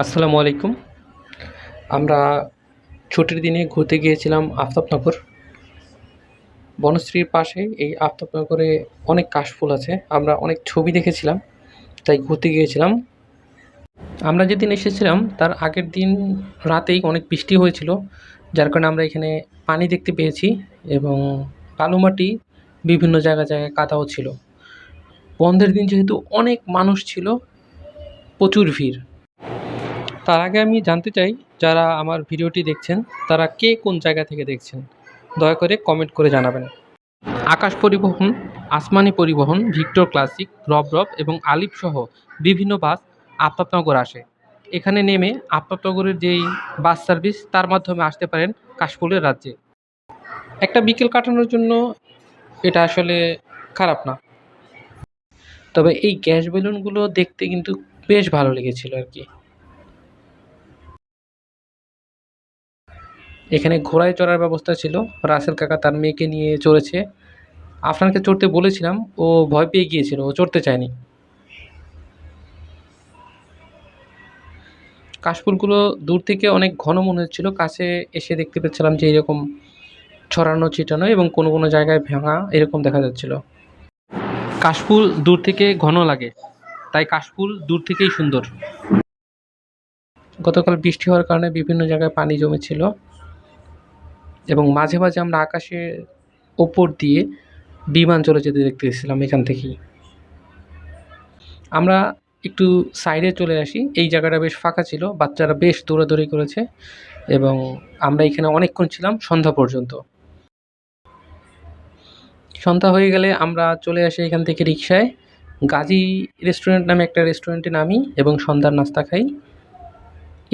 আসসালামু আলাইকুম। আমরা ছুটির দিনে ঘুরতে গিয়েছিলাম আফতাবনগর। বনশ্রীর পাশে এই আফতাবনগরে অনেক কাশফুল আছে। আমরা অনেক ছবি দেখেছিলাম, তাই ঘুরতে গিয়েছিলাম। আমরা যেদিন এসেছিলাম তার আগের দিন রাতেই অনেক বৃষ্টি হয়েছিল, যার কারণে আমরা এখানে পানি দেখতে পেয়েছি এবং বালুমাটি বিভিন্ন জায়গায় জায়গায় কাদাও ছিল। বন্ধের দিন যেহেতু অনেক মানুষ ছিল, প্রচুর ভিড়। তার আগে আমি জানতে চাই, যারা আমার ভিডিওটি দেখছেন তারা কে কোন জায়গা থেকে দেখছেন, দয়া করে কমেন্ট করে জানাবেন। আকাশ পরিবহন, আসমানি পরিবহন, ভিক্টর ক্লাসিক, রব এবং আলিফ সহ বিভিন্ন বাস আফতাবনগর আসে। এখানে নেমে আফতাবনগরের যেই বাস সার্ভিস তার মাধ্যমে আসতে পারেন কাশফুলের রাজ্যে। একটা বিকেল কাটানোর জন্য এটা আসলে খারাপ না। তবে এই গ্যাস বেলুনগুলো দেখতে কিন্তু বেশ ভালো লেগেছিল আর কি। এখানে ঘোড়ায় চড়ার ব্যবস্থা ছিল। রাসেল কাকা তার মেয়েকে নিয়ে চড়েছে। আফরানকে চড়তে বলেছিলাম, ও ভয় পেয়ে গিয়েছিল, ও চড়তে চায়নি। কাশফুলগুলো দূর থেকে অনেক ঘন মনে হচ্ছিল, কাছে এসে দেখতে পাচ্ছিলাম যে এরকম ছড়ানো ছিটানো এবং কোনো কোনো জায়গায় ভাঙা এরকম দেখা যাচ্ছিল। কাশফুল দূর থেকে ঘন লাগে, তাই কাশফুল দূর থেকেই সুন্দর। গতকাল বৃষ্টি হওয়ার কারণে বিভিন্ন জায়গায় পানি জমেছিল এবং মাঝে মাঝে আমরা আকাশের ওপর দিয়ে বিমান চলে যেতে দেখতেছিলাম এখান থেকেই। আমরা একটু সাইডে চলে আসি, এই জায়গাটা বেশ ফাঁকা ছিল, বাচ্চারা বেশ দৌড়াদৌড়ি করেছে এবং আমরা এখানে অনেকক্ষণ ছিলাম সন্ধ্যা পর্যন্ত। সন্ধ্যা হয়ে গেলে আমরা চলে আসি এখান থেকে রিক্সায়, গাজী রেস্টুরেন্ট নামে একটা রেস্টুরেন্টে নামি এবং সন্ধ্যার নাস্তা খাই।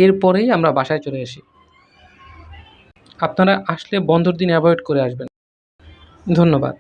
এরপরেই আমরা বাসায় চলে আসি। আপনারা আসলে বন্ধর দিন অ্যাভয়েড করে আসবেন। ধন্যবাদ।